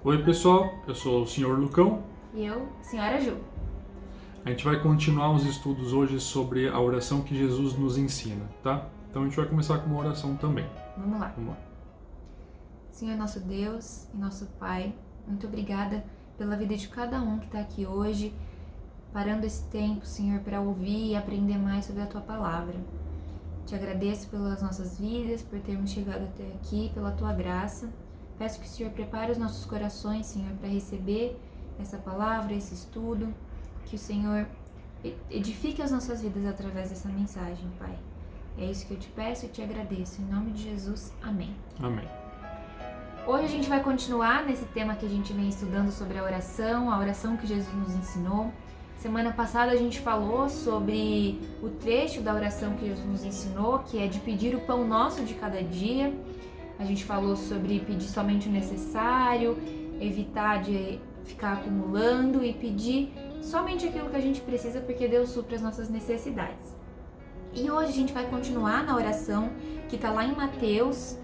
Oi pessoal, eu sou o Sr. Lucão. E eu, Senhora Ju. A gente vai continuar os estudos hoje sobre a oração que Jesus nos ensina, tá? Então a gente vai começar com uma oração também. Vamos lá. Vamos lá. Senhor nosso Deus e nosso Pai, muito obrigada pela vida de cada um que está aqui hoje, parando esse tempo, Senhor, para ouvir e aprender mais sobre a Tua Palavra. Te agradeço pelas nossas vidas, por termos chegado até aqui, pela Tua graça. Peço que o Senhor prepare os nossos corações, Senhor, para receber essa palavra, esse estudo, que o Senhor edifique as nossas vidas através dessa mensagem, Pai. É isso que eu te peço e te agradeço. Em nome de Jesus, amém. Amém. Hoje a gente vai continuar nesse tema que a gente vem estudando sobre a oração que Jesus nos ensinou. Semana passada a gente falou sobre o trecho da oração que Jesus nos ensinou, que é de pedir o pão nosso de cada dia. A gente falou sobre pedir somente o necessário, evitar de ficar acumulando e pedir somente aquilo que a gente precisa, porque Deus supre as nossas necessidades. E hoje a gente vai continuar na oração que está lá em Mateus,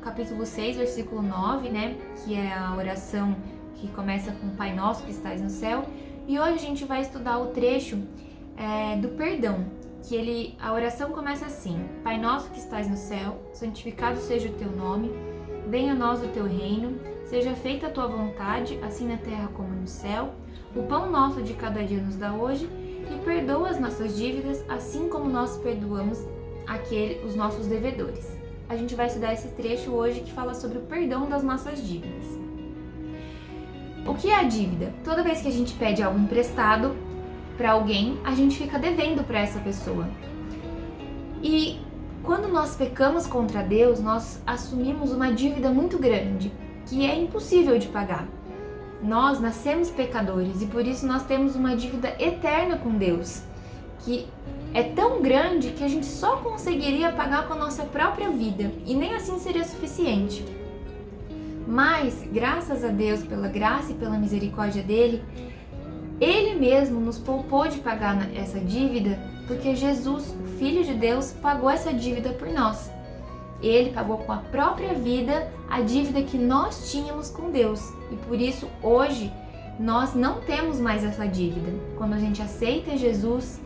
capítulo 6, versículo 9, né? Que é a oração que começa com Pai Nosso que estás no céu. E hoje a gente vai estudar o trecho do perdão, que a oração começa assim: Pai Nosso que estás no céu, santificado seja o teu nome, venha a nós o teu reino, seja feita a tua vontade, assim na terra como no céu. O pão nosso de cada dia nos dá hoje, e perdoa as nossas dívidas, assim como nós perdoamos os nossos devedores. A gente vai estudar esse trecho hoje que fala sobre o perdão das nossas dívidas. O que é a dívida? Toda vez que a gente pede algo emprestado para alguém, a gente fica devendo para essa pessoa. E quando nós pecamos contra Deus, nós assumimos uma dívida muito grande, que é impossível de pagar. Nós nascemos pecadores e por isso nós temos uma dívida eterna com Deus, que é tão grande que a gente só conseguiria pagar com a nossa própria vida, e nem assim seria suficiente. Mas, graças a Deus, pela graça e pela misericórdia dele, Ele mesmo nos poupou de pagar essa dívida, porque Jesus, o Filho de Deus, pagou essa dívida por nós. Ele pagou com a própria vida a dívida que nós tínhamos com Deus. E por isso, hoje, nós não temos mais essa dívida. Quando a gente aceita Jesus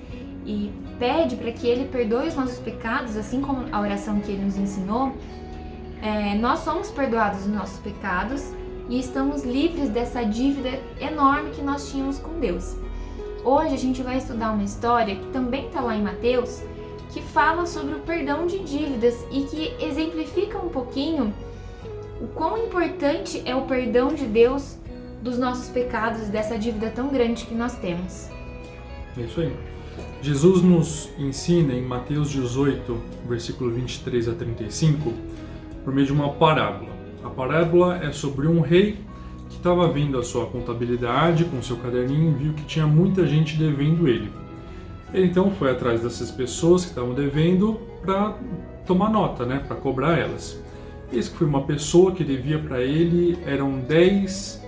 e pede para que Ele perdoe os nossos pecados, assim como a oração que Ele nos ensinou, nós somos perdoados dos nossos pecados e estamos livres dessa dívida enorme que nós tínhamos com Deus. Hoje a gente vai estudar uma história que também está lá em Mateus, que fala sobre o perdão de dívidas e que exemplifica um pouquinho o quão importante é o perdão de Deus dos nossos pecados e dessa dívida tão grande que nós temos. É isso aí. Jesus nos ensina em Mateus 18, versículo 23 a 35, por meio de uma parábola. A parábola é sobre um rei que estava vendo a sua contabilidade com seu caderninho e viu que tinha muita gente devendo ele. Ele então foi atrás dessas pessoas que estavam devendo para tomar nota, né, para cobrar elas. Eis que foi uma pessoa que devia para ele, eram 10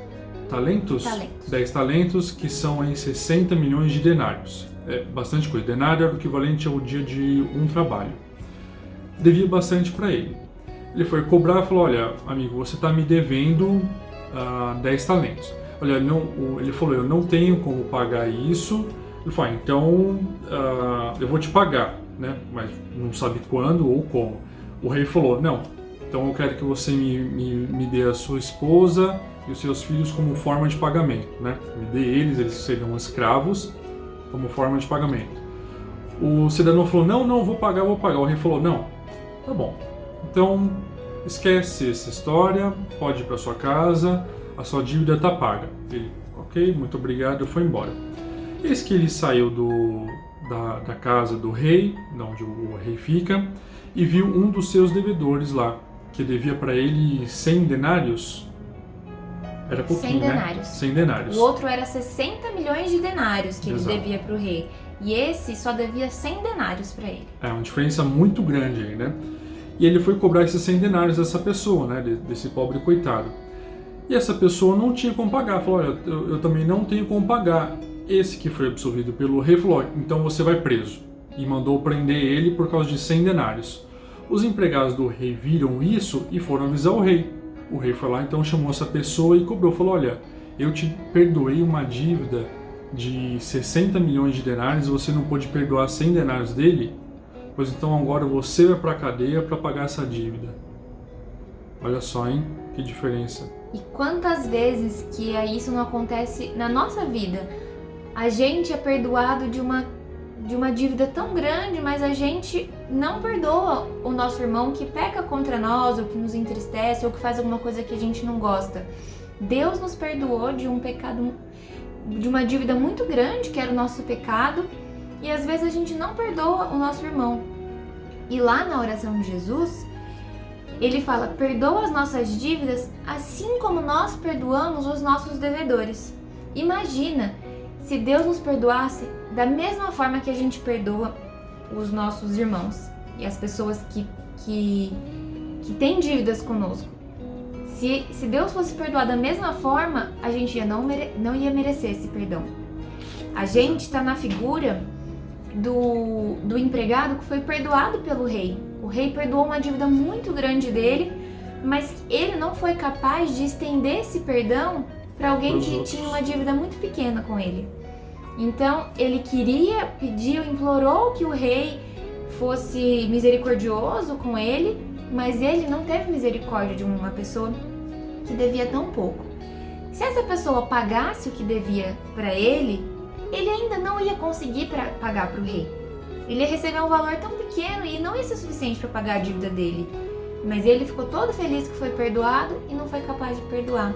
talentos? 10 talentos, que são aí 60 milhões de denários. É bastante coisa. Denário era o equivalente ao dia de um trabalho. Devia bastante para ele. Ele foi cobrar e falou: olha, amigo, você está me devendo 10 talentos. Olha, ele falou: eu não tenho como pagar isso. Ele falou: então eu vou te pagar, né? Mas não sabe quando ou como. O rei falou: não, então eu quero que você me dê a sua esposa e os seus filhos como forma de pagamento, né? Me dê eles serão escravos como forma de pagamento. O cidadão falou: não, vou pagar. O rei falou: não, tá bom. Então, esquece essa história, pode ir para sua casa, a sua dívida está paga. Ele: ok, muito obrigado, foi embora. Eis que ele saiu da casa do rei, de onde o rei fica, e viu um dos seus devedores lá, que devia para ele 100 denários. Era pouquinho, 100 denários. Né? 100 denários. O outro era 60 milhões de denários que Exato. ele devia para o rei. E esse só devia 100 denários para ele. É uma diferença muito grande aí, né? E ele foi cobrar esses 100 denários dessa pessoa, né? Desse pobre coitado. E essa pessoa não tinha como pagar. Falou: olha, eu também não tenho como pagar. Esse que foi absolvido pelo rei falou: então você vai preso. E mandou prender ele por causa de 100 denários. Os empregados do rei viram isso e foram avisar o rei. o rei foi lá, então chamou essa pessoa e cobrou. Falou, olha, eu te perdoei uma dívida de 60 milhões de denários, você não pôde perdoar 100 denários dele? Pois então agora você vai para a cadeia para pagar essa dívida. Olha só, hein? Que diferença. E quantas vezes que isso não acontece na nossa vida? A gente é perdoado de uma dívida tão grande, mas a gente não perdoa o nosso irmão que peca contra nós, ou que nos entristece, ou que faz alguma coisa que a gente não gosta. Deus nos perdoou de um pecado, de uma dívida muito grande, que era o nosso pecado, e às vezes a gente não perdoa o nosso irmão. E lá na oração de Jesus, ele fala, perdoa as nossas dívidas assim como nós perdoamos os nossos devedores. Imagina se Deus nos perdoasse da mesma forma que a gente perdoa os nossos irmãos e as pessoas que têm dívidas conosco. Se Deus fosse perdoar da mesma forma, a gente não ia merecer esse perdão. A gente está na figura do empregado que foi perdoado pelo rei. O rei perdoou uma dívida muito grande dele, mas ele não foi capaz de estender esse perdão para alguém que tinha uma dívida muito pequena com ele. Então ele queria, pediu, implorou que o rei fosse misericordioso com ele, mas ele não teve misericórdia de uma pessoa que devia tão pouco. Se essa pessoa pagasse o que devia para ele ainda não ia conseguir pagar para o rei. Ele ia receber um valor tão pequeno e não ia ser suficiente para pagar a dívida dele. Mas ele ficou todo feliz que foi perdoado e não foi capaz de perdoar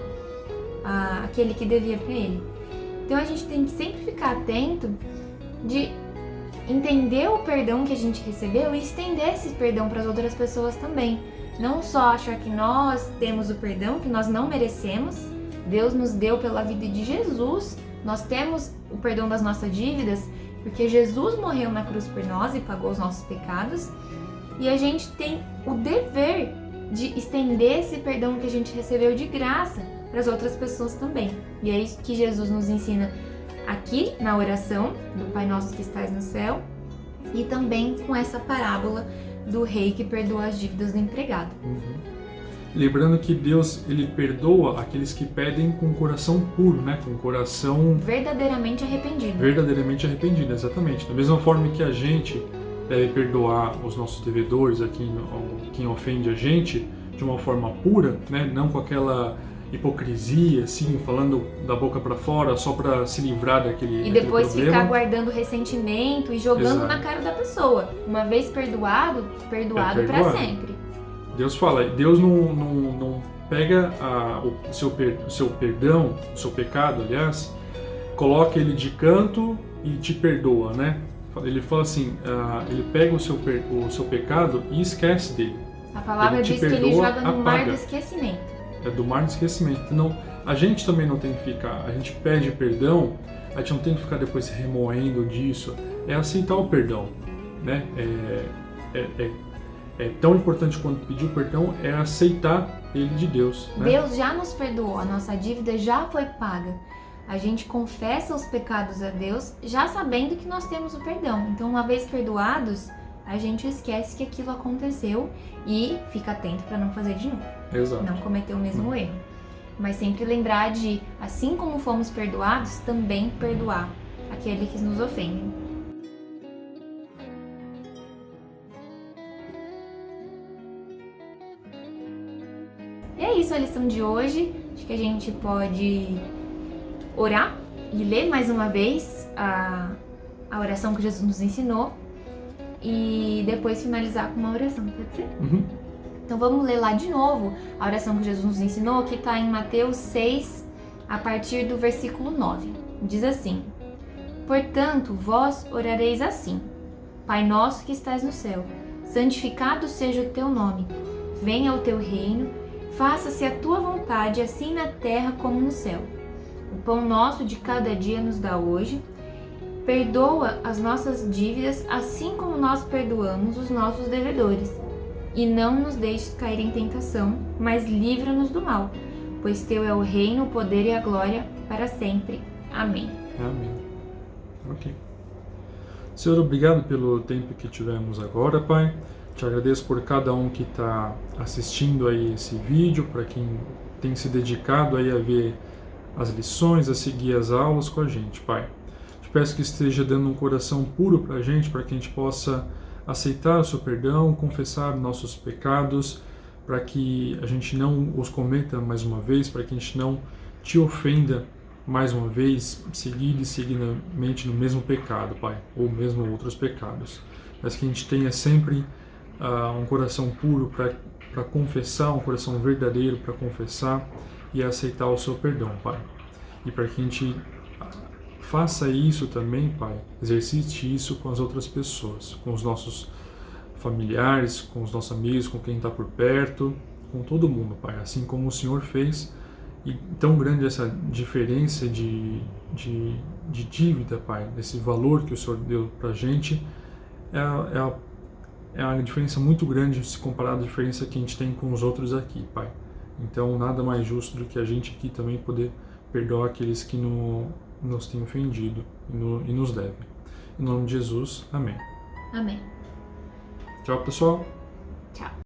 aquele que devia para ele. Então a gente tem que sempre ficar atento de entender o perdão que a gente recebeu e estender esse perdão para as outras pessoas também. Não só achar que nós temos o perdão, que nós não merecemos. Deus nos deu pela vida de Jesus. Nós temos o perdão das nossas dívidas porque Jesus morreu na cruz por nós e pagou os nossos pecados. E a gente tem o dever de estender esse perdão que a gente recebeu de graça para as outras pessoas também. E é isso que Jesus nos ensina aqui na oração do Pai Nosso que estás no céu e também com essa parábola do rei que perdoa as dívidas do empregado. Lembrando que Deus, ele perdoa aqueles que pedem com o coração puro, né? Com o coração verdadeiramente arrependido. Verdadeiramente arrependido, exatamente. Da mesma forma que a gente deve perdoar os nossos devedores, a quem ofende a gente, de uma forma pura, né? Não com aquela hipocrisia, assim, falando da boca para fora, só para se livrar daquele E depois problema. Ficar guardando ressentimento e jogando na cara da pessoa. Uma vez perdoado para sempre. Deus fala, Deus não pega o seu perdão, o seu pecado, aliás, coloca ele de canto e te perdoa, né? Ele fala assim, ele pega o seu pecado e esquece dele. A palavra diz que ele joga no mar do esquecimento. É do mar do esquecimento. Não, a gente também não tem que ficar, a gente pede perdão, a gente não tem que ficar depois se remoendo disso, é aceitar o perdão, né? É tão importante quanto pedir o perdão é aceitar ele de Deus. Né? Deus já nos perdoou, a nossa dívida já foi paga. A gente confessa os pecados a Deus já sabendo que nós temos o perdão. Então, uma vez perdoados, a gente esquece que aquilo aconteceu e fica atento para não fazer de novo. Exato. Não cometer o mesmo erro. Mas sempre lembrar de, assim como fomos perdoados, também perdoar aquele que nos ofende. E é isso a lição de hoje. Acho que a gente pode orar e ler mais uma vez a oração que Jesus nos ensinou e depois finalizar com uma oração, pode ser? Então vamos ler lá de novo a oração que Jesus nos ensinou, que está em Mateus 6, a partir do versículo 9. Diz assim: Portanto, vós orareis assim: Pai nosso que estás no céu, santificado seja o teu nome. Venha o teu reino, faça-se a tua vontade, assim na terra como no céu. O pão nosso de cada dia nos dá hoje. Perdoa as nossas dívidas, assim como nós perdoamos os nossos devedores. E não nos deixes cair em tentação, mas livra-nos do mal. Pois teu é o reino, o poder e a glória para sempre. Amém. Amém. Ok. Senhor, obrigado pelo tempo que tivemos agora, Pai. Te agradeço por cada um que está assistindo aí esse vídeo, para quem tem se dedicado aí a ver as lições, a seguir as aulas com a gente, Pai. Te peço que esteja dando um coração puro para a gente que a gente possa aceitar o seu perdão, confessar nossos pecados, para que a gente não os cometa mais uma vez, para que a gente não te ofenda mais uma vez, seguir e seguidamente no mesmo pecado, Pai, ou mesmo outros pecados. Mas que a gente tenha sempre um coração puro para confessar, um coração verdadeiro para confessar e aceitar o seu perdão, Pai. E para que a gente faça isso também, Pai, exercite isso com as outras pessoas, com os nossos familiares, com os nossos amigos, com quem está por perto, com todo mundo, Pai. Assim como o Senhor fez, e tão grande essa diferença de dívida, Pai, desse valor que o Senhor deu para a gente, é uma diferença muito grande se comparado à diferença que a gente tem com os outros aqui, Pai. Então, nada mais justo do que a gente aqui também poder perdoar aqueles que nos têm ofendido e nos devem. Em nome de Jesus, amém. Amém. Tchau, pessoal. Tchau.